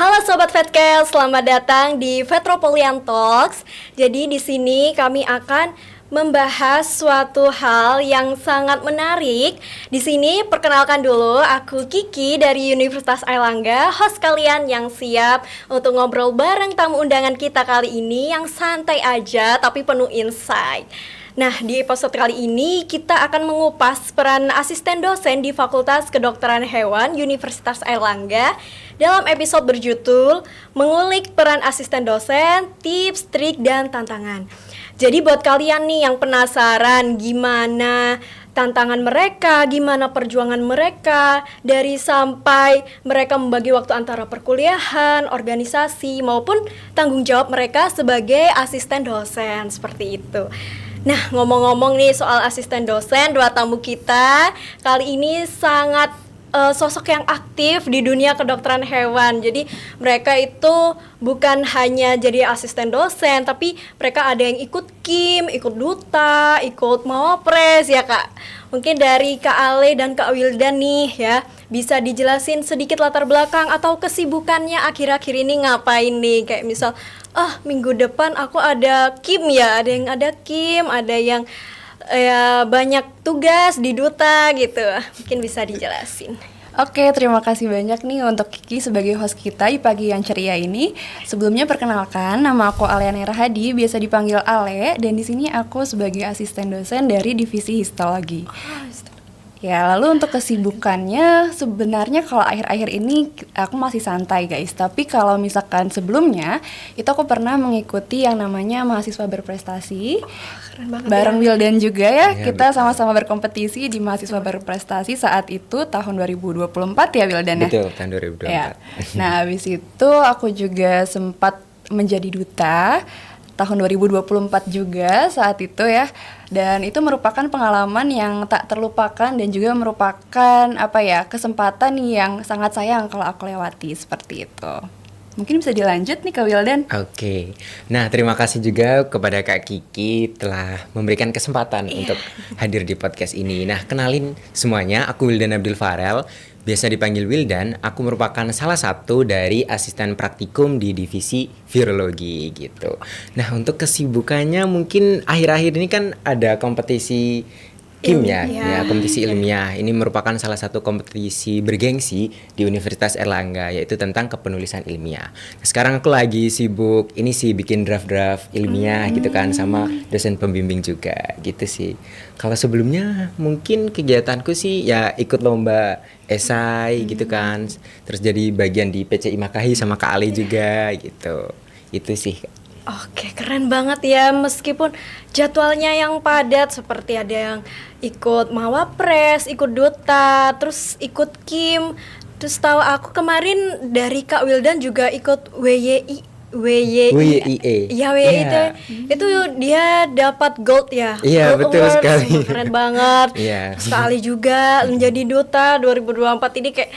Halo Sobat Vetcast, selamat datang di Vetropolitan Talks. Jadi di sini kami akan membahas suatu hal yang sangat menarik. Di sini perkenalkan dulu, aku Kiki dari Universitas Airlangga, host kalian yang siap untuk ngobrol bareng tamu undangan kita kali ini yang santai aja tapi penuh insight. Nah, di episode kali ini kita akan mengupas peran asisten dosen di Fakultas Kedokteran Hewan Universitas Airlangga dalam episode berjudul Mengulik Peran Asisten Dosen, Tips, Trik, dan Tantangan. Jadi buat kalian nih yang penasaran gimana tantangan mereka, gimana perjuangan mereka dari sampai mereka membagi waktu antara perkuliahan, organisasi, maupun tanggung jawab mereka sebagai asisten dosen, seperti itu. Nah, ngomong-ngomong nih soal asisten dosen, dua tamu kita kali ini sangat sosok yang aktif di dunia kedokteran hewan. Jadi mereka itu bukan hanya jadi asisten dosen, tapi mereka ada yang ikut KIM, ikut duta, ikut mawapres ya Kak. Mungkin dari Kak Ale dan Kak Wildan nih ya, bisa dijelasin sedikit latar belakang atau kesibukannya akhir-akhir ini ngapain nih. Kayak misal, minggu depan aku ada KIM ya, ada yang ada KIM, ada yang banyak tugas di duta gitu. Mungkin bisa dijelasin. Oke, terima kasih banyak nih untuk Kiki sebagai host kita di pagi yang ceria ini. Sebelumnya perkenalkan, nama aku Aliana Rahadi, biasa dipanggil Ale, dan di sini aku sebagai asisten dosen dari divisi histologi. Ya, lalu untuk kesibukannya sebenarnya kalau akhir-akhir ini aku masih santai guys. Tapi kalau misalkan sebelumnya itu aku pernah mengikuti yang namanya mahasiswa berprestasi. Keren banget bareng ya. Wildan juga ya, kita betul. sama-sama berkompetisi di mahasiswa berprestasi saat itu tahun 2024 ya Wildan ya? Betul, tahun 2024. Ya. Nah, habis itu aku juga sempat menjadi duta tahun 2024 juga saat itu ya. Dan itu merupakan pengalaman yang tak terlupakan dan juga merupakan kesempatan yang sangat sayang kalau aku lewati seperti itu. Mungkin bisa dilanjut nih Kak Wildan. Oke. Nah, terima kasih juga kepada Kak Kiki telah memberikan kesempatan untuk hadir di podcast ini. Nah, kenalin semuanya, aku Wildan Abdul Farel. Biasa dipanggil Wildan, aku merupakan salah satu dari asisten praktikum di divisi virologi gitu. Nah, untuk kesibukannya mungkin akhir-akhir ini kan ada kompetisi KIM ya, kompetisi ilmiah. Ini merupakan salah satu kompetisi bergengsi di Universitas Airlangga, yaitu tentang kepenulisan ilmiah. Nah, sekarang aku lagi sibuk ini sih bikin draft-draft ilmiah gitu kan, sama dosen pembimbing juga gitu sih. Kalau sebelumnya mungkin kegiatanku sih ya ikut lomba esai gitu kan, terus jadi bagian di PCI Makahi sama Kak Ali juga gitu. Itu sih. Oke, keren banget ya. Meskipun jadwalnya yang padat, seperti ada yang ikut mawapres, ikut duta, terus ikut KIM. Terus tahu aku kemarin dari Kak Wildan juga ikut WYI. WYIE. Ya, WYI itu dia dapat gold ya. Iya, Gold betul Awards. sekali. Wah, keren banget. Iya. Sekali juga menjadi duta 2024 ini kayak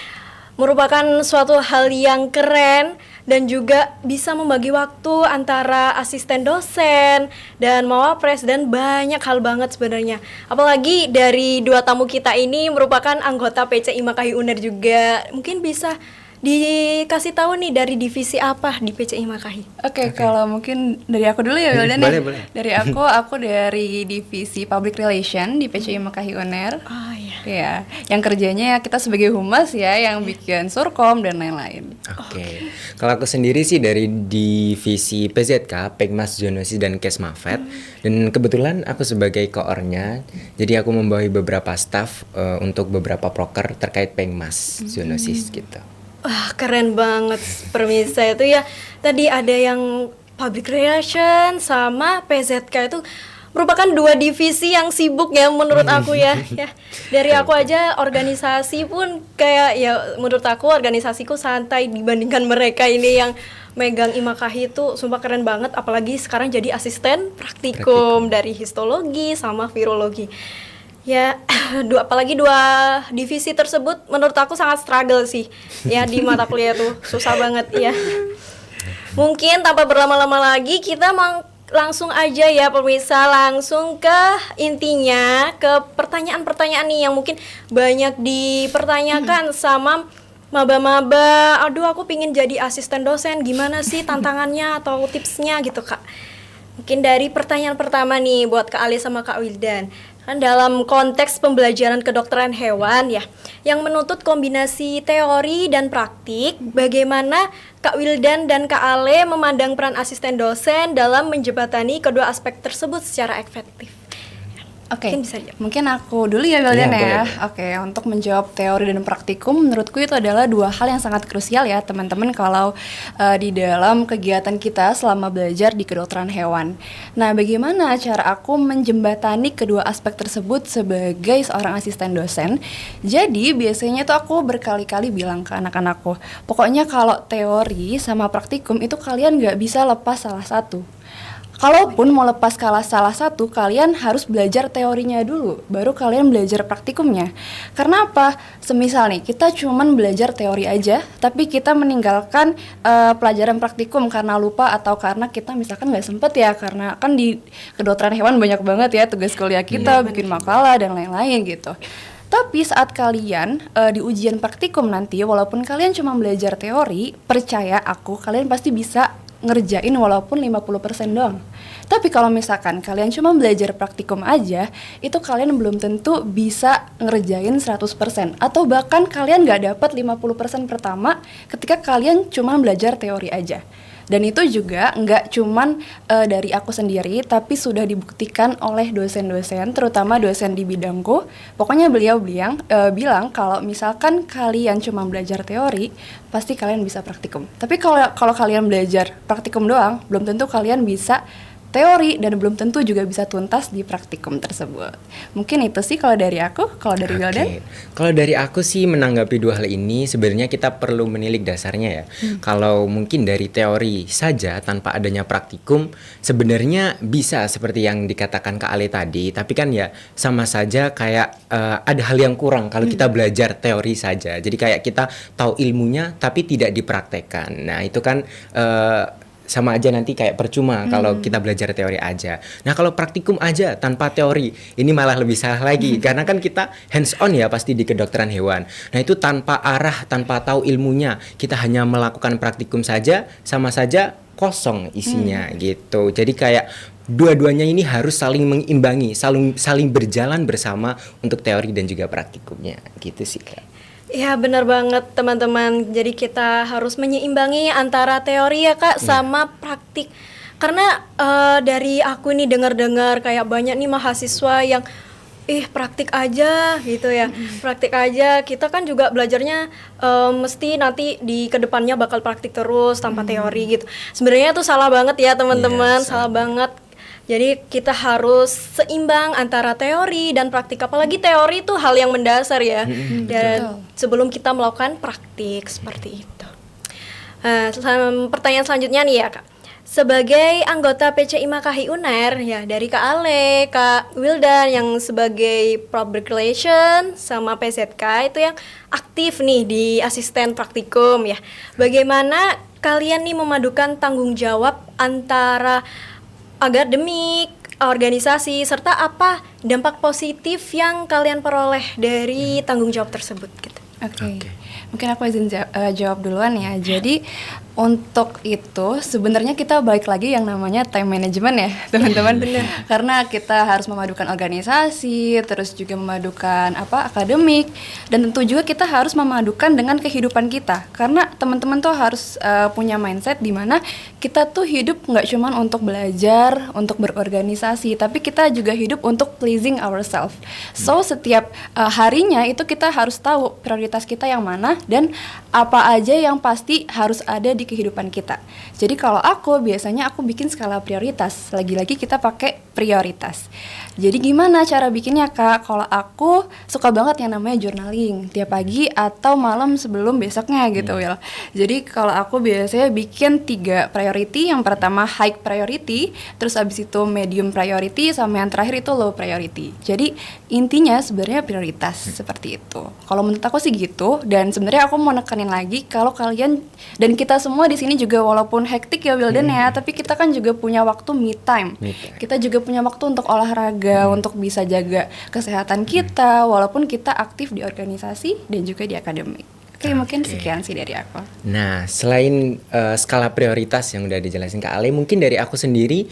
merupakan suatu hal yang keren dan juga bisa membagi waktu antara asisten dosen dan mawapres dan banyak hal banget sebenarnya. Apalagi dari dua tamu kita ini merupakan anggota PCI Makahi UNER juga. Mungkin bisa dikasih tahu nih dari divisi apa di PCI Makahi? Oke, kalau mungkin dari aku dulu ya Wildan ya. Boleh. Dari aku dari divisi Public Relation di PCI Makahi UNER. Oh iya. Ya, yang kerjanya kita sebagai humas ya, yang bikin surkom dan lain-lain. Oke. Kalau aku sendiri sih dari divisi PZK, Pekmas Zoonosis dan Kesmafet. Dan kebetulan aku sebagai koornya, jadi aku membawahi beberapa staf untuk beberapa proker terkait Pekmas Zoonosis gitu. Wah, keren banget permisa itu ya. Tadi ada yang public relation sama PZK itu merupakan dua divisi yang sibuk ya menurut aku ya. Dari aku aja organisasi pun kayak ya menurut aku organisasiku santai dibandingkan mereka ini yang megang Imakahi itu sumpah keren banget, apalagi sekarang jadi asisten praktikum dari histologi sama virologi. Ya, apalagi dua divisi tersebut menurut aku sangat struggle sih. Ya di mata kuliah tuh susah banget ya. Mungkin tanpa berlama-lama lagi kita langsung aja ya pemirsa, langsung ke intinya, ke pertanyaan-pertanyaan nih yang mungkin banyak dipertanyakan sama maba-maba, aduh aku pingin jadi asisten dosen, gimana sih tantangannya atau tipsnya gitu Kak? Mungkin dari pertanyaan pertama nih buat Kak Ali sama Kak Wildan. Kan dalam konteks pembelajaran kedokteran hewan ya, yang menuntut kombinasi teori dan praktik, bagaimana Kak Wildan dan Kak Ale memandang peran asisten dosen dalam menjembatani kedua aspek tersebut secara efektif? Oke, Mungkin bisa dijawab. mungkin aku dulu ya Wildan Iya, ya. boleh. Oke, untuk menjawab teori dan praktikum, menurutku itu adalah dua hal yang sangat krusial ya teman-teman kalau di dalam kegiatan kita selama belajar di kedokteran hewan. Nah, bagaimana cara aku menjembatani kedua aspek tersebut sebagai seorang asisten dosen? Jadi biasanya tuh aku berkali-kali bilang ke anak-anakku, pokoknya kalau teori sama praktikum itu kalian nggak bisa lepas salah satu. Kalaupun mau lepas salah satu, kalian harus belajar teorinya dulu, baru kalian belajar praktikumnya. Karena apa? Semisal nih, kita cuman belajar teori aja, tapi kita meninggalkan pelajaran praktikum karena lupa atau karena kita misalkan nggak sempet ya, karena kan di kedokteran hewan banyak banget ya tugas kuliah kita, bikin makalah dan lain-lain gitu. Tapi saat kalian di ujian praktikum nanti, walaupun kalian cuma belajar teori, percaya aku, kalian pasti bisa ngerjain walaupun 50% doang. Tapi kalau misalkan kalian cuma belajar praktikum aja, itu kalian belum tentu bisa ngerjain 100%. Atau bahkan kalian nggak dapat 50% pertama ketika kalian cuma belajar teori aja. Dan itu juga nggak cuman dari aku sendiri, tapi sudah dibuktikan oleh dosen-dosen, terutama dosen di bidangku. Pokoknya beliau bilang kalau misalkan kalian cuma belajar teori, pasti kalian bisa praktikum. Tapi kalau kalian belajar praktikum doang, belum tentu kalian bisa teori dan belum tentu juga bisa tuntas di praktikum tersebut. Mungkin itu sih kalau dari aku. Kalau dari Wildan? Kalau dari aku sih menanggapi dua hal ini sebenarnya kita perlu menilik dasarnya ya. Kalau mungkin dari teori saja tanpa adanya praktikum sebenarnya bisa seperti yang dikatakan Kak Ale tadi, tapi kan ya sama saja kayak ada hal yang kurang kalau kita belajar teori saja. Jadi kayak kita tahu ilmunya tapi tidak dipraktekkan. Nah, itu kan sama aja nanti kayak percuma kalau kita belajar teori aja. Nah, kalau praktikum aja tanpa teori, ini malah lebih salah lagi karena kan kita hands on ya pasti di kedokteran hewan. Nah, itu tanpa arah, tanpa tahu ilmunya, kita hanya melakukan praktikum saja, sama saja kosong isinya gitu. Jadi kayak dua-duanya ini harus saling mengimbangi, saling berjalan bersama untuk teori dan juga praktikumnya gitu sih, Kak. Ya benar banget teman-teman. Jadi kita harus menyeimbangi antara teori ya Kak sama praktik. Karena dari aku nih dengar-dengar kayak banyak nih mahasiswa yang praktik aja gitu ya. Praktik aja. Kita kan juga belajarnya mesti nanti di kedepannya bakal praktik terus tanpa teori gitu. Sebenarnya itu salah banget ya teman-teman, salah banget. Jadi kita harus seimbang antara teori dan praktik. Apalagi teori itu hal yang mendasar ya. Dan sebelum kita melakukan praktik seperti itu. Pertanyaan selanjutnya nih ya Kak. Sebagai anggota PCI Makahi UNER ya dari Kak Ale, Kak Wildan yang sebagai Public Relation sama PZK itu yang aktif nih di asisten praktikum ya. Bagaimana kalian nih memadukan tanggung jawab antara akademik, organisasi, serta apa dampak positif yang kalian peroleh dari tanggung jawab tersebut gitu. Oke. Mungkin aku izin jawab duluan ya. Jadi untuk itu sebenarnya kita balik lagi yang namanya time management ya teman-teman. Karena kita harus memadukan organisasi, terus juga memadukan akademik, dan tentu juga kita harus memadukan dengan kehidupan kita. Karena teman-teman tuh harus punya mindset di mana kita tuh hidup nggak cuma untuk belajar, untuk berorganisasi, tapi kita juga hidup untuk pleasing ourselves. So setiap harinya itu kita harus tahu prioritas kita yang mana dan apa aja yang pasti harus ada di kehidupan kita. Jadi kalau aku biasanya aku bikin skala prioritas. Lagi-lagi kita pakai prioritas. Jadi gimana cara bikinnya Kak? Kalau aku suka banget yang namanya journaling tiap pagi atau malam sebelum besoknya gitu Will. Jadi kalau aku biasanya bikin 3 priority. Yang pertama high priority, terus abis itu medium priority, sama yang terakhir itu low priority. Jadi intinya sebenarnya prioritas seperti itu. Kalau menurut aku sih gitu. Dan sebenarnya aku mau nekanin lagi kalau kalian dan kita semua di sini juga walaupun hektik ya Wildan ya, tapi kita kan juga punya waktu me time. Kita juga punya waktu untuk olahraga, untuk bisa jaga kesehatan kita walaupun kita aktif di organisasi dan juga di akademik. Oke, mungkin sekian sih dari aku. Nah, selain skala prioritas yang udah dijelasin Kak Ale, mungkin dari aku sendiri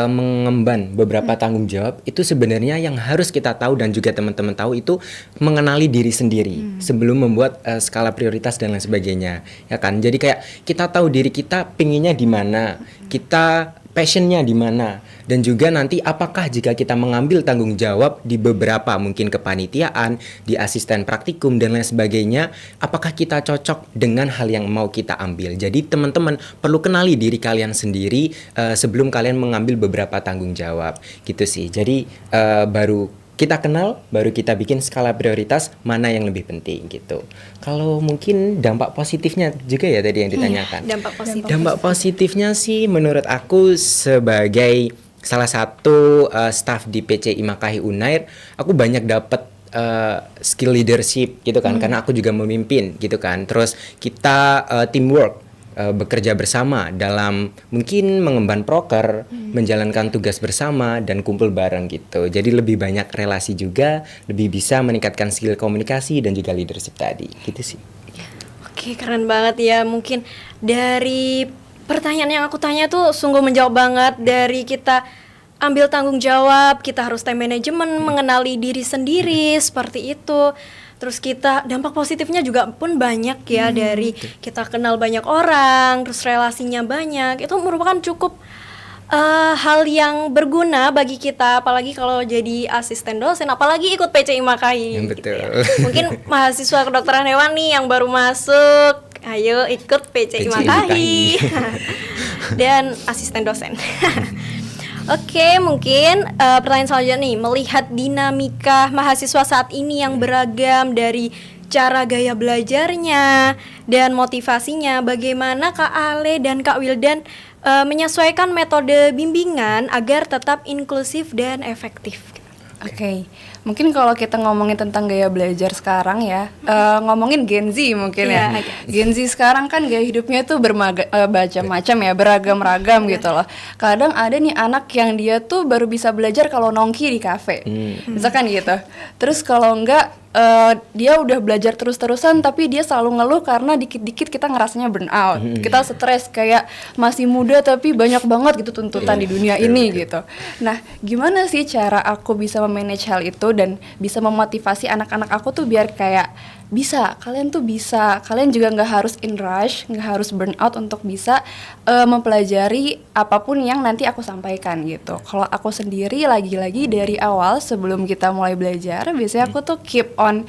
mengemban beberapa tanggung jawab itu sebenarnya yang harus kita tahu dan juga teman-teman tahu itu mengenali diri sendiri sebelum membuat skala prioritas dan lain sebagainya, ya kan? Jadi kayak kita tahu diri kita pinginnya di mana, kita passionnya di mana, dan juga nanti apakah jika kita mengambil tanggung jawab di beberapa mungkin kepanitiaan, di asisten praktikum dan lain sebagainya, apakah kita cocok dengan hal yang mau kita ambil. Jadi teman-teman perlu kenali diri kalian sendiri sebelum kalian mengambil beberapa tanggung jawab gitu sih. Jadi baru kita kenal, baru kita bikin skala prioritas mana yang lebih penting gitu. Kalau mungkin dampak positifnya juga ya tadi yang ditanyakan. Dampak positifnya sih menurut aku sebagai salah satu staff di PC Imakahi Unair, aku banyak dapat skill leadership gitu kan, karena aku juga memimpin gitu kan. Terus kita teamwork, bekerja bersama dalam mungkin mengemban proker, menjalankan tugas bersama dan kumpul bareng gitu. Jadi lebih banyak relasi juga, lebih bisa meningkatkan skill komunikasi dan juga leadership tadi gitu sih. Oke, keren banget ya. Mungkin dari pertanyaan yang aku tanya tuh sungguh menjawab banget. Dari kita ambil tanggung jawab, kita harus time management, mengenali diri sendiri, seperti itu. Terus kita dampak positifnya juga pun banyak ya, dari kita kenal banyak orang, terus relasinya banyak. Itu merupakan cukup hal yang berguna bagi kita, apalagi kalau jadi asisten dosen, apalagi ikut PC Imakahi. Betul. Gitu ya. Mungkin mahasiswa kedokteran hewan nih yang baru masuk, ayo ikut PC Imakahi. Dan asisten dosen. Oke, mungkin pertanyaan selanjutnya nih, melihat dinamika mahasiswa saat ini yang beragam dari cara gaya belajarnya dan motivasinya, bagaimana Kak Ale dan Kak Wildan menyesuaikan metode bimbingan agar tetap inklusif dan efektif? Oke, mungkin kalau kita ngomongin tentang gaya belajar sekarang ya, ngomongin Gen Z mungkin ya. Gen Z sekarang kan gaya hidupnya tuh macam-macam ya, beragam-ragam gitu loh. Kadang ada nih anak yang dia tuh baru bisa belajar kalau nongki di kafe, misalkan gitu. Terus kalau enggak, dia udah belajar terus-terusan tapi dia selalu ngeluh karena dikit-dikit kita ngerasanya burn out. Kita stres kayak masih muda tapi banyak banget gitu tuntutan di dunia ini gitu. Nah, gimana sih cara aku bisa memanage hal itu dan bisa memotivasi anak-anak aku tuh biar kayak bisa, kalian tuh bisa, kalian juga nggak harus in rush, nggak harus burn out untuk bisa mempelajari apapun yang nanti aku sampaikan gitu. Kalau aku sendiri lagi-lagi dari awal sebelum kita mulai belajar, biasanya aku tuh keep on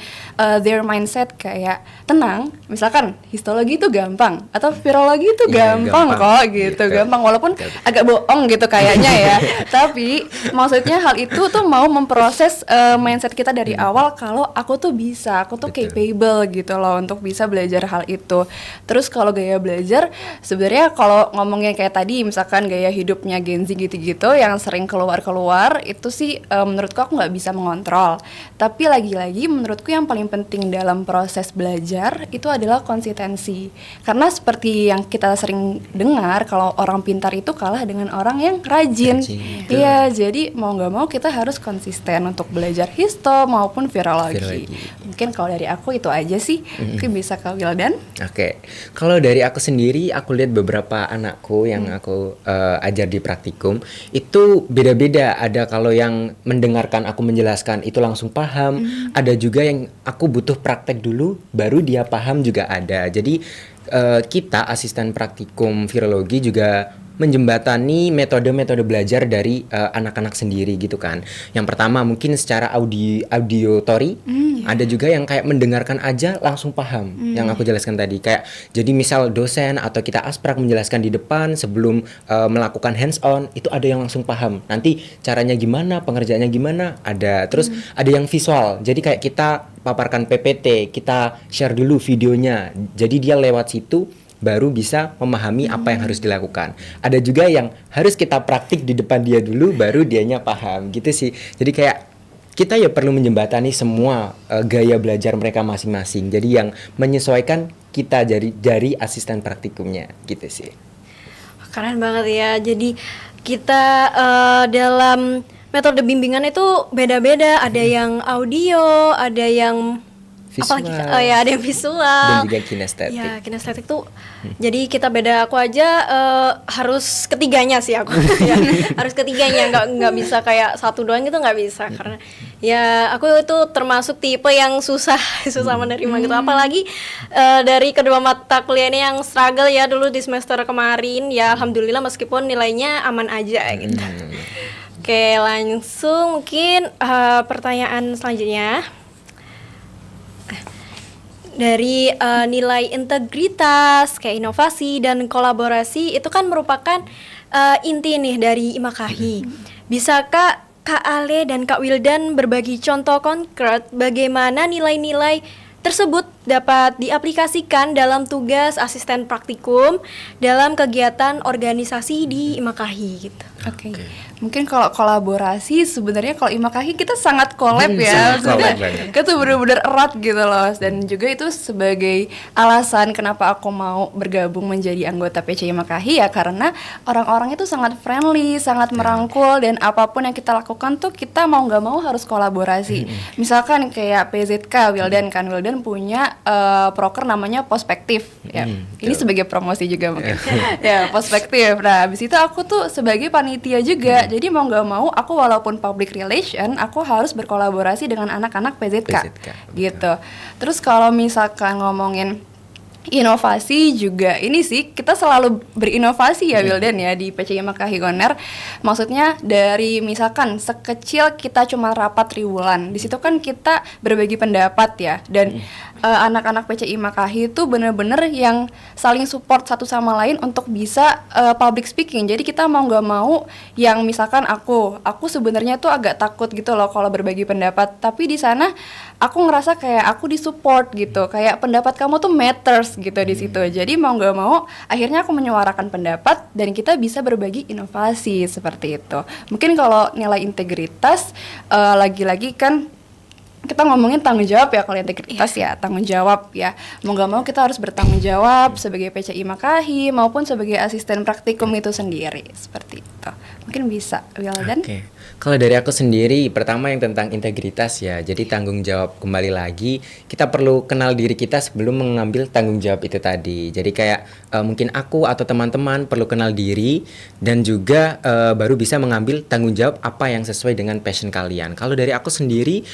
their mindset kayak tenang, misalkan histologi itu gampang atau virologi itu gampang kok gitu, gampang walaupun agak bohong gitu kayaknya ya. Tapi maksudnya hal itu tuh mau memproses mindset kita dari awal kalau aku tuh bisa, aku tuh capable gitu loh untuk bisa belajar hal itu. Terus kalau gaya belajar sebenarnya kalau ngomongnya kayak tadi misalkan gaya hidupnya Gen Z gitu-gitu yang sering keluar-keluar itu sih menurutku aku nggak bisa mengontrol. Tapi lagi-lagi menurutku yang paling penting dalam proses belajar itu adalah konsistensi. Karena seperti yang kita sering dengar kalau orang pintar itu kalah dengan orang yang rajin. Iya, jadi mau nggak mau kita harus konsisten untuk belajar histo maupun virologi. Mungkin kalau dari aku itu aja sih. Mungkin bisa Kak Wildan. Oke. Kalau dari aku sendiri, aku lihat beberapa anakku yang aku ajar di praktikum itu beda-beda. Ada kalau yang mendengarkan aku menjelaskan itu langsung paham, ada juga yang aku butuh praktek dulu baru dia paham juga ada. Jadi kita asisten praktikum virologi juga menjembatani metode-metode belajar dari anak-anak sendiri gitu kan. Yang pertama mungkin secara auditory, ada juga yang kayak mendengarkan aja langsung paham yang aku jelaskan tadi. Kayak jadi misal dosen atau kita asprak menjelaskan di depan sebelum melakukan hands on, itu ada yang langsung paham. Nanti caranya gimana, pengerjaannya gimana, ada. Terus ada yang visual. Jadi kayak kita paparkan PPT, kita share dulu videonya. Jadi dia lewat situ baru bisa memahami apa yang harus dilakukan. Ada juga yang harus kita praktik di depan dia dulu, baru dianya paham gitu sih. Jadi kayak kita ya perlu menjembatani semua gaya belajar mereka masing-masing. Jadi yang menyesuaikan kita dari asisten praktikumnya gitu sih. Keren banget ya. Jadi kita dalam metode bimbingan itu beda-beda. Ada yang audio, ada yang apalagi Visual. oh ya ada yang visual Dan juga kinestetik. ya kinestetik tuh jadi kita beda. Aku aja harus ketiganya sih aku ya, harus ketiganya, nggak bisa kayak satu doang gitu, nggak bisa karena ya aku itu termasuk tipe yang susah menerima gitu, apalagi dari kedua mata kuliah ini yang struggle ya dulu di semester kemarin. Ya alhamdulillah meskipun nilainya aman aja gitu. Oke, langsung mungkin pertanyaan selanjutnya. Dari nilai integritas, kayak inovasi dan kolaborasi itu kan merupakan inti nih dari Imakahi. Bisakah Kak Ale dan Kak Wildan berbagi contoh konkret bagaimana nilai-nilai tersebut dapat diaplikasikan dalam tugas asisten praktikum dalam kegiatan organisasi di Imakahi gitu? Oke. Mungkin kalau kolaborasi sebenarnya kalau Imakahi kita sangat collab ya. Sangat collab Maksudnya banget. kita tuh benar-benar erat gitu loh. Dan juga itu sebagai alasan kenapa aku mau bergabung menjadi anggota PC Imakahi ya, karena orang-orang itu sangat friendly, sangat merangkul, dan apapun yang kita lakukan tuh kita mau nggak mau harus kolaborasi. Misalkan kayak PZK Wildan punya proker namanya Prospektif ya. Ini sebagai promosi juga mungkin. Ya, Prospektif. Nah, habis itu aku tuh sebagai panitia juga. Jadi mau nggak mau aku walaupun public relation, aku harus berkolaborasi dengan anak-anak PZK. Gitu. Terus kalau misalkan ngomongin inovasi juga, ini sih kita selalu berinovasi ya Wildan ya di PCI Imakahi Goner. Maksudnya dari misalkan sekecil kita cuma rapat triwulan, di situ kan kita berbagi pendapat ya, dan anak-anak PCI Imakahi itu bener-bener yang saling support satu sama lain untuk bisa public speaking. Jadi kita mau nggak mau, yang misalkan aku sebenarnya tuh agak takut gitu loh kalau berbagi pendapat, tapi di sana aku ngerasa kayak aku disupport gitu, kayak pendapat kamu tuh matters gitu di situ. Jadi mau nggak mau akhirnya aku menyuarakan pendapat dan kita bisa berbagi inovasi seperti itu. Mungkin kalau nilai integritas lagi-lagi kan kita ngomongin tanggung jawab ya. Kalau integritas ya tanggung jawab ya, mau nggak mau kita harus bertanggung jawab sebagai PCI Imakahi maupun sebagai asisten praktikum itu sendiri, seperti itu. Mungkin bisa Wildan. Oke. Kalau dari aku sendiri, pertama yang tentang integritas ya. Jadi tanggung jawab, kembali lagi kita perlu kenal diri kita sebelum mengambil tanggung jawab itu tadi. Jadi kayak mungkin aku atau teman-teman perlu kenal diri dan juga baru bisa mengambil tanggung jawab apa yang sesuai dengan passion kalian. Kalau dari aku sendiri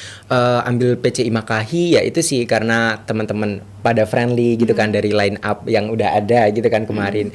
ambil PC Imakahi ya itu sih karena teman-teman pada friendly gitu kan, dari line up yang udah ada gitu kan kemarin.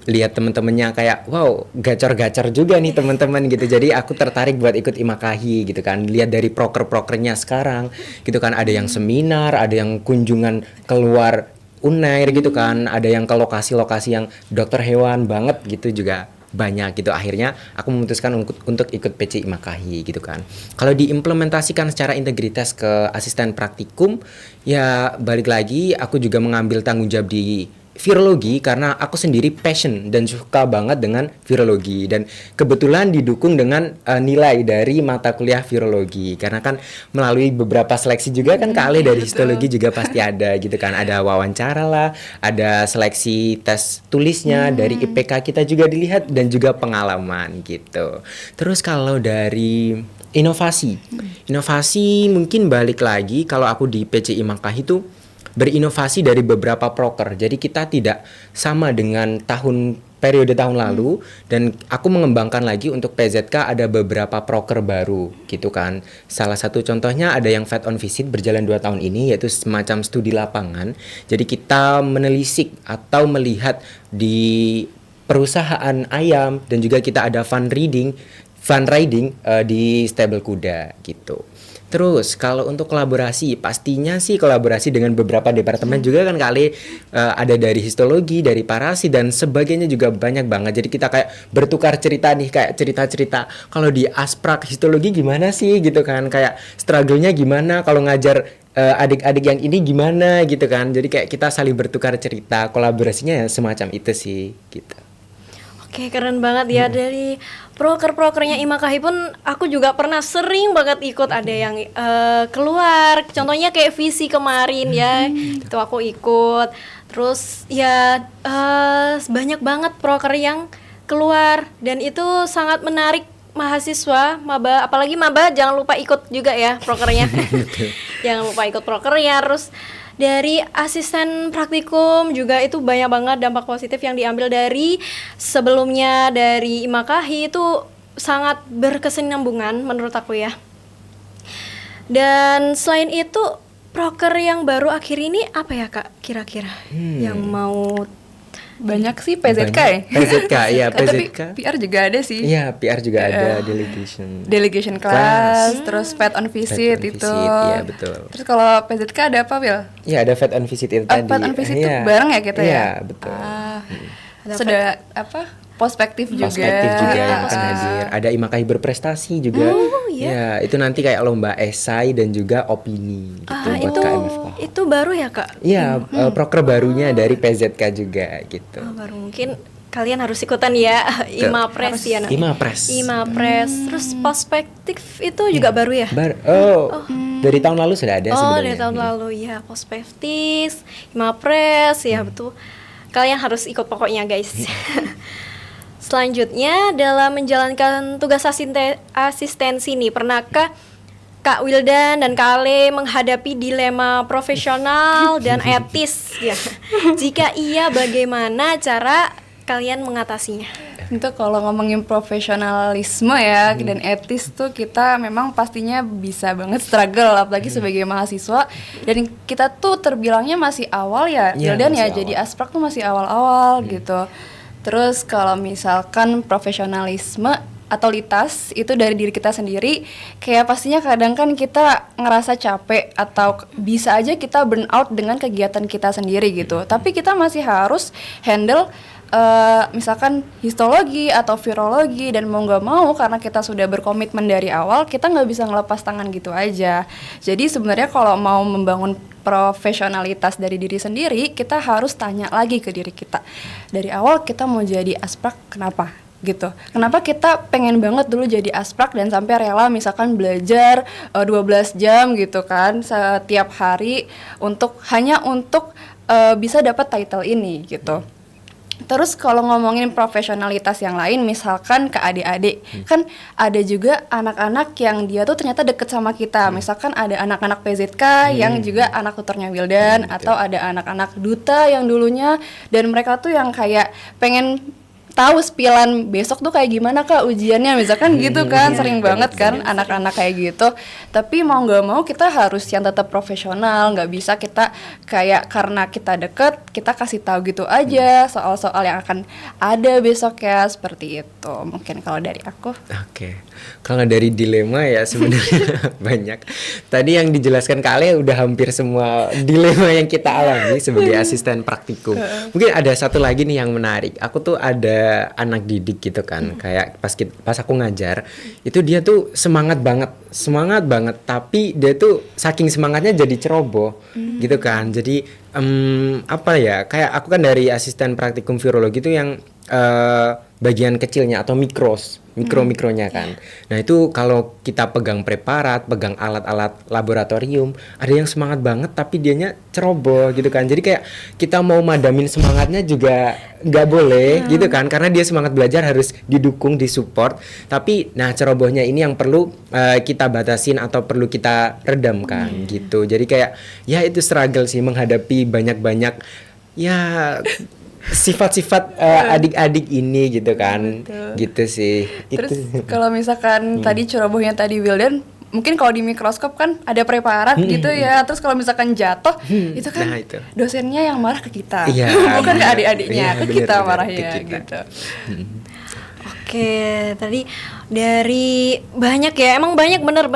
Lihat teman-temannya kayak wow, gacor-gacor juga nih teman-teman gitu. Jadi aku tertarik buat ikut Imakahi gitu kan. Lihat dari proker-prokernya sekarang gitu kan, ada yang seminar, ada yang kunjungan keluar Unair gitu kan, ada yang ke lokasi-lokasi yang dokter hewan banget gitu juga banyak gitu. Akhirnya aku memutuskan untuk ikut PC Imakahi gitu kan. Kalau diimplementasikan secara integritas ke asisten praktikum ya balik lagi aku juga mengambil tanggung jawab di virologi karena aku sendiri passion dan suka banget dengan virologi, dan kebetulan didukung dengan nilai dari mata kuliah virologi karena kan melalui beberapa seleksi juga kan kali dari histologi juga pasti ada gitu kan, ada wawancara lah, ada seleksi tes tulisnya, dari IPK kita juga dilihat dan juga pengalaman gitu. Terus kalau dari inovasi mungkin balik lagi kalau aku di PC Imakahi itu berinovasi dari beberapa proker. Jadi kita tidak sama dengan periode tahun lalu, dan aku mengembangkan lagi untuk PZK ada beberapa proker baru gitu kan. Salah satu contohnya ada yang Vet on Visit berjalan 2 tahun ini, yaitu semacam studi lapangan. Jadi kita menelisik atau melihat di perusahaan ayam, dan juga kita ada fun riding di stable kuda gitu. Terus kalau untuk kolaborasi, pastinya sih kolaborasi dengan beberapa departemen juga kan kali, ada dari histologi, dari parasit dan sebagainya juga banyak banget. Jadi kita kayak bertukar cerita nih, kayak cerita-cerita kalau di asprak histologi gimana sih gitu kan, kayak struggle-nya gimana kalau ngajar adik-adik yang ini gimana gitu kan. Jadi kayak kita saling bertukar cerita, kolaborasinya ya semacam itu sih gitu. Oke, keren banget ya. Dari proker-prokernya Imakahi pun aku juga pernah sering banget ikut. Ada yang keluar, contohnya kayak visi kemarin ya, itu aku ikut. Terus ya banyak banget proker yang keluar dan itu sangat menarik mahasiswa, maba, apalagi maba jangan lupa ikut juga ya prokernya. Jangan lupa ikut prokernya. Terus dari asisten praktikum juga itu banyak banget dampak positif yang diambil dari sebelumnya dari Imakahi itu sangat berkesinambungan menurut aku ya. Dan selain itu proker yang baru akhir ini apa ya Kak kira-kira yang mau Banyak sih PZK ya. PZK, iya Tapi PZK. PR juga ada sih. Iya, PR juga ada delegation. Delegation class, terus Fed on visit Fed on itu. visit, iya, betul. Terus kalau PZK ada apa, Wil? Iya, ada Fed on visit itu tadi. Fed on visit itu Iya. bareng ya kita ya? Iya, betul. Ada Sudah apa? Prospektif juga. Perspektif juga yang akan Ah. hadir. Ada Imakahi berprestasi juga. Iya, itu nanti kayak lomba esai dan juga opini gitu buat itu KMFK. itu baru ya Kak? Iya, proker barunya dari PZK juga gitu. Baru mungkin kalian harus ikutan ya Imapres ya nanti. Imapres. Terus perspektif itu juga baru ya? Dari tahun lalu sudah ada Oh, sebenarnya. dari tahun lalu ya, perspektif, Imapres ya betul. Kalian harus ikut pokoknya guys. Selanjutnya dalam menjalankan tugas asistensi nih, pernahkah Kak Wildan dan Kak Ale menghadapi dilema profesional dan etis ya? Jika iya, bagaimana cara kalian mengatasinya? Untuk kalau ngomongin profesionalisme ya dan etis tuh kita memang pastinya bisa banget struggle apalagi sebagai mahasiswa dan kita tuh terbilangnya masih awal ya, Iya, Wildan ya, masih jadi awal. asprak tuh masih awal-awal gitu. Terus kalau misalkan profesionalisme atau litas itu dari diri kita sendiri, kayak pastinya kadang kan kita ngerasa capek atau bisa aja kita burn out dengan kegiatan kita sendiri gitu. Tapi kita masih harus handle misalkan histologi atau virologi dan mau nggak mau karena kita sudah berkomitmen dari awal kita nggak bisa ngelepas tangan gitu aja. Jadi sebenarnya kalau mau membangun profesionalitas dari diri sendiri kita harus tanya lagi ke diri kita dari awal kita mau jadi asprak kenapa gitu. Kenapa kita pengen banget dulu jadi asprak dan sampai rela misalkan belajar 12 jam gitu kan setiap hari hanya untuk bisa dapat title ini gitu. Terus kalau ngomongin profesionalitas yang lain, misalkan ke adik-adik, kan ada juga anak-anak yang dia tuh ternyata deket sama kita. Misalkan ada anak-anak PZK yang juga anak tutornya Wildan, atau ada anak-anak duta yang dulunya, dan mereka tuh yang kayak pengen tahu spilan besok tuh kayak gimana Kak ujiannya misalkan gitu kan sering banget kan anak-anak kayak gitu. Tapi mau nggak mau kita harus yang tetap profesional, nggak bisa kita kayak karena kita deket kita kasih tahu gitu aja soal-soal yang akan ada besok ya, seperti itu mungkin kalau dari aku. Oke. Kalau dari dilema ya sebenarnya banyak. Tadi yang dijelaskan Kak Ale udah hampir semua dilema yang kita alami sebagai asisten praktikum. Mungkin ada satu lagi nih yang menarik. Aku tuh ada anak didik gitu kan. Kayak pas aku ngajar, itu dia tuh semangat banget. Tapi dia tuh saking semangatnya jadi ceroboh gitu kan. Jadi apa ya? Kayak aku kan dari asisten praktikum virologi itu yang bagian kecilnya atau mikronya kan. Nah itu kalau kita pegang preparat, pegang alat-alat laboratorium, ada yang semangat banget tapi dianya ceroboh gitu kan. Jadi kayak kita mau madamin semangatnya juga nggak boleh gitu kan, karena dia semangat belajar harus didukung, disupport. Tapi nah cerobohnya ini yang perlu kita batasin atau perlu kita redamkan gitu. Jadi kayak ya itu struggle sih menghadapi banyak-banyak ya sifat-sifat adik-adik ini gitu kan. Gitu sih. Terus kalau misalkan tadi cerobohnya tadi Wildan, mungkin kalau di mikroskop kan ada preparat gitu ya. Terus kalau misalkan jatuh itu kan Nah, itu. dosennya yang marah ke kita. Iya, Bukan ke bener. adik-adiknya, Iya, ke bener, kita bener, marahnya ke kita. gitu. Oke, tadi dari banyak ya, emang banyak bener,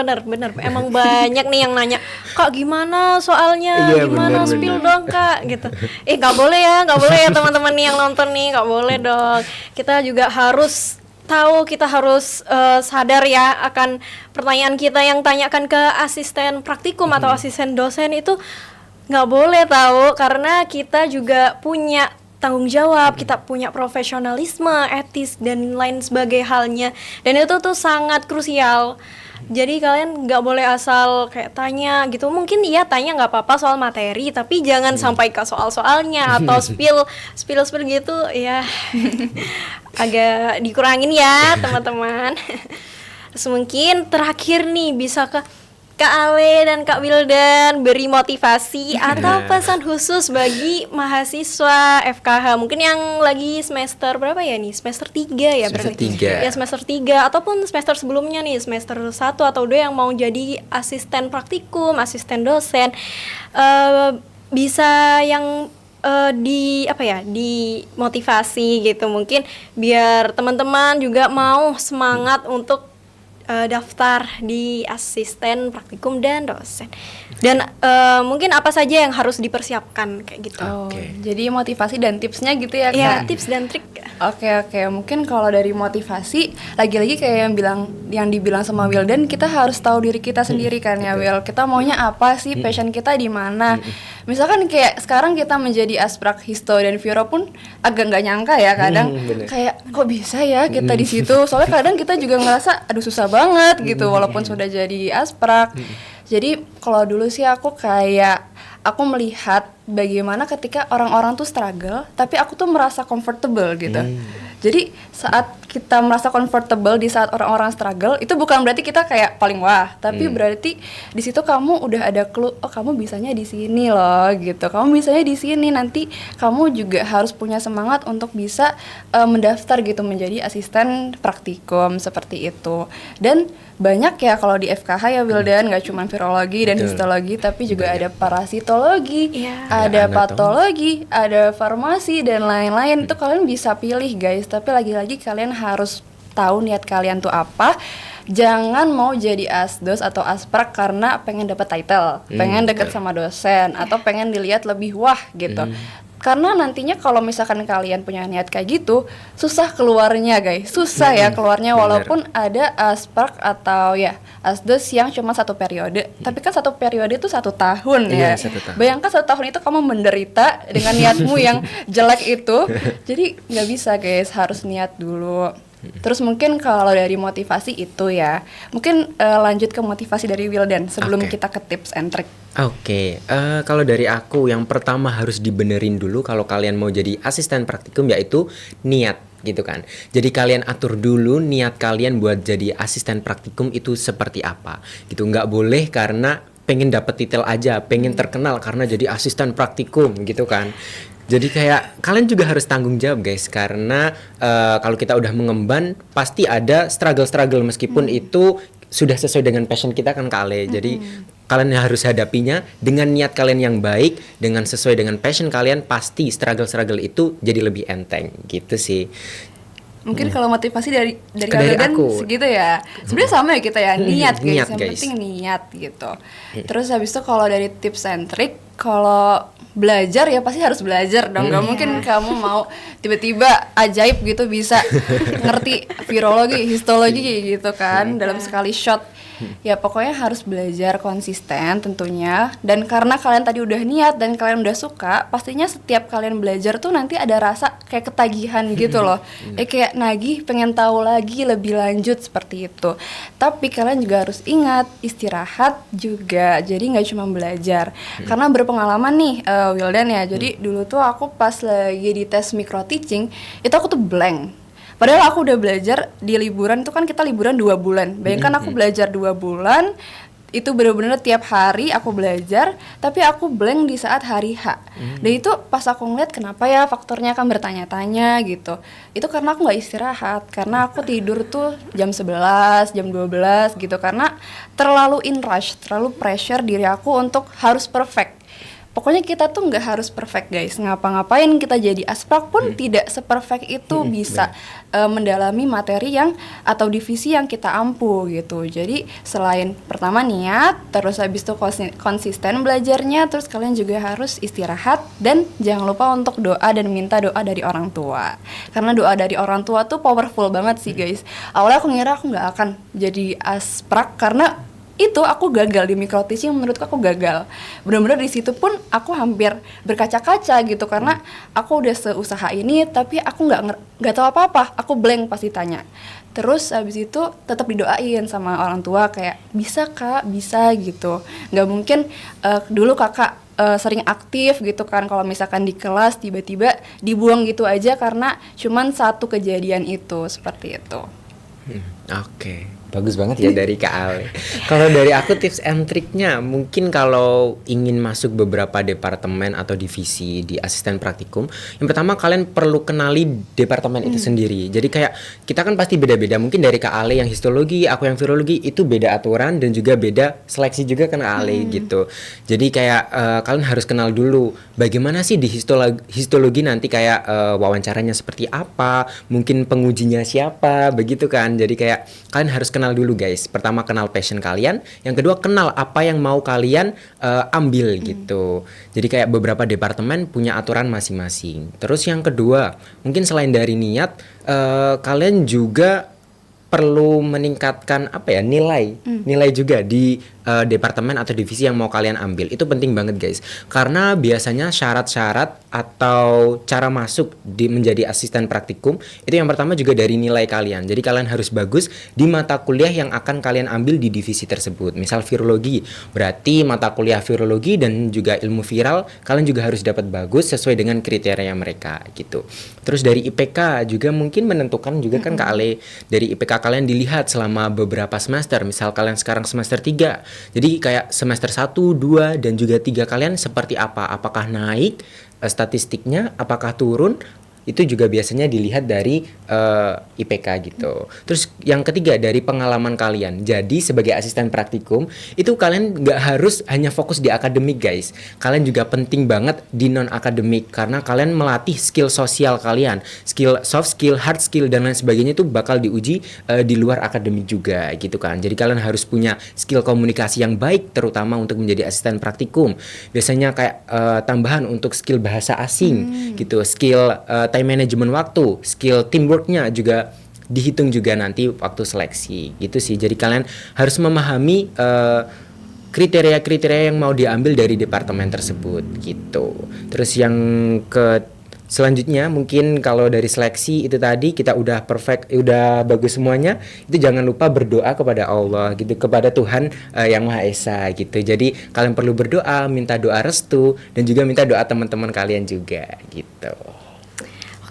emang banyak nih yang nanya, Kak gimana soalnya, Iya, gimana bener, spill bener. dong Kak, gitu. Nggak boleh ya teman-teman nih yang nonton nih, nggak boleh dong. Kita juga harus tahu, kita harus sadar ya akan pertanyaan kita yang tanyakan ke asisten praktikum atau asisten dosen itu nggak boleh tahu, karena kita juga punya tanggung jawab, kita punya profesionalisme, etis dan lain sebagai halnya, dan itu tuh sangat krusial. Jadi kalian nggak boleh asal kayak tanya gitu. Mungkin iya tanya nggak apa-apa soal materi, tapi jangan sampai ke soal-soalnya atau spill gitu ya. Agak dikurangin ya teman-teman. Terus mungkin terakhir nih bisa ke Kak Ale dan Kak Wildan beri motivasi atau pesan khusus bagi mahasiswa FKH mungkin yang lagi semester berapa ya nih? Semester 3 ya Semester berarti? 3. Ya semester 3 ataupun semester sebelumnya nih, semester 1 atau 2 yang mau jadi asisten praktikum, asisten dosen. Bisa yang di apa ya, dimotivasi gitu mungkin biar teman-teman juga mau semangat untuk daftar di asisten praktikum dan dosen. Dan mungkin apa saja yang harus dipersiapkan kayak gitu. Oke. Jadi motivasi dan tipsnya gitu ya Kak? Ya, tips dan trik. Oke, mungkin kalau dari motivasi lagi-lagi kayak yang dibilang sama Wildan, kita harus tahu diri kita sendiri kan ya Will. Kita maunya apa sih, passion kita di mana. Misalkan kayak sekarang kita menjadi asprak histo dan Viro pun agak nggak nyangka ya kadang kayak kok bisa ya kita di situ. Soalnya kadang kita juga ngerasa aduh susah banget gitu walaupun sudah jadi asprak. Jadi kalau dulu sih aku melihat bagaimana ketika orang-orang tuh struggle, tapi aku tuh merasa comfortable gitu. Jadi saat kita merasa comfortable di saat orang-orang struggle, itu bukan berarti kita kayak paling wah, tapi berarti di situ kamu udah ada clue, oh kamu bisanya di sini loh gitu. Kamu bisanya di sini, nanti kamu juga harus punya semangat untuk bisa mendaftar gitu menjadi asisten praktikum seperti itu. Dan banyak ya kalau di FKH ya Wildan, nggak cuma virologi dan histologi, tapi juga ada parasitologi, ada patologi, ada farmasi dan lain-lain. Itu kalian bisa pilih guys, tapi lagi-lagi kalian harus tahu niat kalian tuh apa. Jangan mau jadi asdos atau asprak karena pengen dapat title, pengen deket sama dosen, atau pengen dilihat lebih wah gitu. Karena nantinya kalau misalkan kalian punya niat kayak gitu, susah keluarnya guys, susah ya keluarnya. Walaupun ada asprak atau ya asdos yang cuma 1 periode, tapi kan 1 periode itu 1 tahun ya. 1 tahun. Bayangkan 1 tahun itu kamu menderita dengan niatmu yang jelek itu, jadi nggak bisa guys, harus niat dulu. Terus mungkin kalau dari motivasi itu ya, mungkin lanjut ke motivasi dari Wildan sebelum kita ke tips and trick. Oke, kalau dari aku yang pertama harus dibenerin dulu kalau kalian mau jadi asisten praktikum yaitu niat gitu kan. Jadi kalian atur dulu niat kalian buat jadi asisten praktikum itu seperti apa gitu. Nggak boleh karena pengen dapet titel aja, pengen terkenal karena jadi asisten praktikum gitu kan. Jadi kayak kalian juga harus tanggung jawab guys, karena kalau kita udah mengemban pasti ada struggle meskipun itu sudah sesuai dengan passion kita kan Kak Ale. Jadi kalian harus hadapinya dengan niat kalian yang baik, dengan sesuai dengan passion kalian, pasti struggle itu jadi lebih enteng gitu sih. Mungkin kalau motivasi dari kalian segitu ya. Sebenarnya sama ya kita ya, niat guys. Yang penting niat gitu. Terus habis itu kalau dari tips and trick, kalau belajar ya pasti harus belajar dong. Gak mungkin kamu mau tiba-tiba ajaib gitu bisa ngerti virologi, histologi gitu kan dalam sekali shot. Ya pokoknya harus belajar konsisten tentunya. Dan karena kalian tadi udah niat dan kalian udah suka, pastinya setiap kalian belajar tuh nanti ada rasa kayak ketagihan gitu loh. Kayak nagih, pengen tahu lagi lebih lanjut seperti itu. Tapi kalian juga harus ingat istirahat juga. Jadi nggak cuma belajar. Karena berpengalaman nih Wildan ya. Jadi dulu tuh aku pas lagi di tes micro teaching, itu aku tuh blank. Padahal aku udah belajar di liburan, itu kan kita liburan 2 bulan. Bayangkan aku belajar 2 bulan, itu benar-benar tiap hari aku belajar, tapi aku blank di saat hari H. Dan itu pas aku ngeliat kenapa ya, faktornya kan bertanya-tanya gitu. Itu karena aku gak istirahat, karena aku tidur tuh jam 11, jam 12 gitu. Karena terlalu in rush, terlalu pressure diri aku untuk harus perfect. Pokoknya kita tuh nggak harus perfect guys. Ngapa-ngapain kita jadi asprak pun tidak seperfect itu bisa mendalami materi yang atau divisi yang kita ampu gitu. Jadi selain pertama niat, terus habis itu konsisten belajarnya, terus kalian juga harus istirahat dan jangan lupa untuk doa dan minta doa dari orang tua. Karena doa dari orang tua tuh powerful banget sih guys. Awalnya aku ngira aku nggak akan jadi asprak karena itu aku gagal di micro teaching, menurutku aku gagal. Benar-benar di situ pun aku hampir berkaca-kaca gitu karena aku udah seusaha ini tapi aku nggak tahu apa-apa, aku blank pas ditanya. Terus abis itu tetap didoain sama orang tua kayak bisa kak, bisa gitu. Nggak mungkin dulu kakak sering aktif gitu kan, kalau misalkan di kelas tiba-tiba dibuang gitu aja karena cuman satu kejadian itu, seperti itu. Oke, bagus banget ya dari Kak Ale. Kalau dari aku tips and triknya, mungkin kalau ingin masuk beberapa departemen atau divisi di asisten praktikum, yang pertama kalian perlu kenali departemen itu sendiri. Jadi kayak kita kan pasti beda-beda. Mungkin dari Kak Ale yang histologi, aku yang virologi, itu beda aturan dan juga beda seleksi juga kan Kak Ale gitu. Jadi kayak kalian harus kenal dulu bagaimana sih di histologi nanti kayak wawancaranya seperti apa, mungkin pengujinya siapa, begitu kan. Jadi kayak kalian harus kenal dulu guys. Pertama kenal passion kalian, yang kedua kenal apa yang mau kalian ambil gitu. Jadi kayak beberapa departemen punya aturan masing-masing. Terus yang kedua, mungkin selain dari niat, kalian juga perlu meningkatkan nilai juga di departemen atau divisi yang mau kalian ambil. Itu penting banget guys, karena biasanya syarat-syarat atau cara masuk menjadi asisten praktikum itu yang pertama juga dari nilai kalian. Jadi kalian harus bagus di mata kuliah yang akan kalian ambil di divisi tersebut. Misal virologi, berarti mata kuliah virologi dan juga ilmu viral kalian juga harus dapat bagus sesuai dengan kriteria mereka gitu. Terus dari IPK juga mungkin menentukan juga kan Kak Ale, dari IPK kalian dilihat selama beberapa semester. Misal kalian sekarang semester 3, jadi kayak semester 1, 2, dan juga 3 kalian seperti apa? Apakah naik statistiknya, apakah turun? Itu juga biasanya dilihat dari IPK gitu. Terus yang ketiga dari pengalaman kalian. Jadi sebagai asisten praktikum itu kalian nggak harus hanya fokus di akademik guys. Kalian juga penting banget di non akademik karena kalian melatih skill sosial kalian, skill soft skill, hard skill dan lain sebagainya itu bakal diuji di luar akademik juga gitu kan. Jadi kalian harus punya skill komunikasi yang baik terutama untuk menjadi asisten praktikum. Biasanya kayak tambahan untuk skill bahasa asing gitu, skill time management waktu, skill teamworknya juga dihitung juga nanti waktu seleksi gitu sih. Jadi kalian harus memahami kriteria-kriteria yang mau diambil dari departemen tersebut gitu. Terus yang selanjutnya mungkin kalau dari seleksi itu tadi kita udah perfect, udah bagus semuanya, itu jangan lupa berdoa kepada Allah gitu, kepada Tuhan yang Maha Esa gitu. Jadi kalian perlu berdoa, minta doa restu dan juga minta doa teman-teman kalian juga gitu.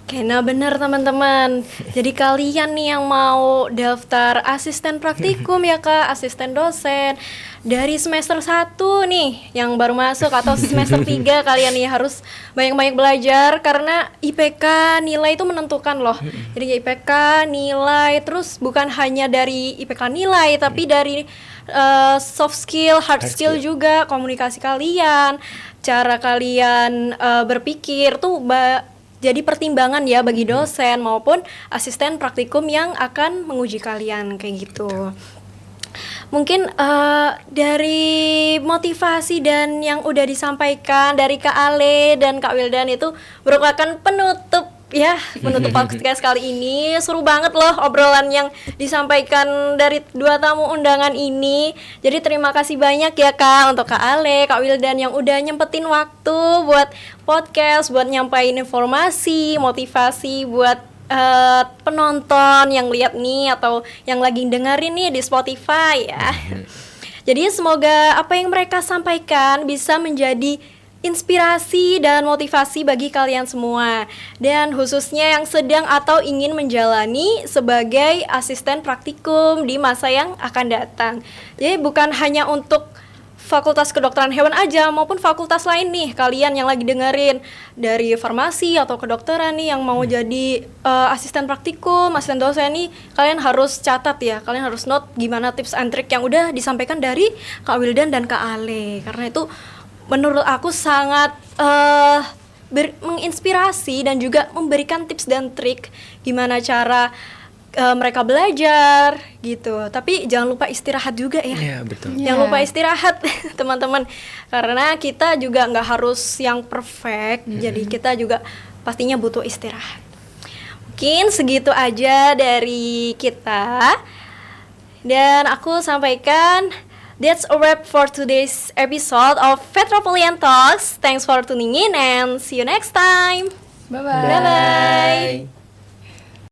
Oke, nah benar teman-teman. Jadi kalian nih yang mau daftar asisten praktikum ya Kak, asisten dosen dari semester 1 nih yang baru masuk atau semester 3 kalian nih harus banyak-banyak belajar karena IPK nilai itu menentukan loh. Jadi IPK nilai terus bukan hanya dari IPK nilai tapi dari soft skill, hard skill juga, komunikasi kalian, cara kalian berpikir tuh jadi pertimbangan ya bagi dosen maupun asisten praktikum yang akan menguji kalian kayak gitu. Mungkin dari motivasi dan yang udah disampaikan dari Kak Ale dan Kak Wildan itu merupakan penutup podcast kali ini. Seru banget loh obrolan yang disampaikan dari dua tamu undangan ini. Jadi terima kasih banyak ya Kak untuk Kak Ale, Kak Wildan yang udah nyempetin waktu buat podcast, buat nyampain informasi, motivasi buat penonton yang lihat nih atau yang lagi dengerin nih di Spotify ya. Jadi semoga apa yang mereka sampaikan bisa menjadi inspirasi dan motivasi bagi kalian semua, dan khususnya yang sedang atau ingin menjalani sebagai asisten praktikum di masa yang akan datang. Jadi bukan hanya untuk Fakultas Kedokteran Hewan aja, maupun fakultas lain nih, kalian yang lagi dengerin dari farmasi atau kedokteran nih yang mau jadi asisten praktikum, asisten dosen nih, kalian harus catat ya, kalian harus note gimana tips and trick yang udah disampaikan dari Kak Wildan dan Kak Ale, karena itu menurut aku sangat menginspirasi dan juga memberikan tips dan trik gimana cara mereka belajar gitu. Tapi jangan lupa istirahat juga ya. Iya, betul. Jangan lupa istirahat teman-teman, karena kita juga nggak harus yang perfect. Jadi kita juga pastinya butuh istirahat. Mungkin segitu aja dari kita. Dan aku sampaikan That's a wrap for today's episode of Metropolitan Talks. Thanks for tuning in and see you next time. Bye-bye. Bye-bye.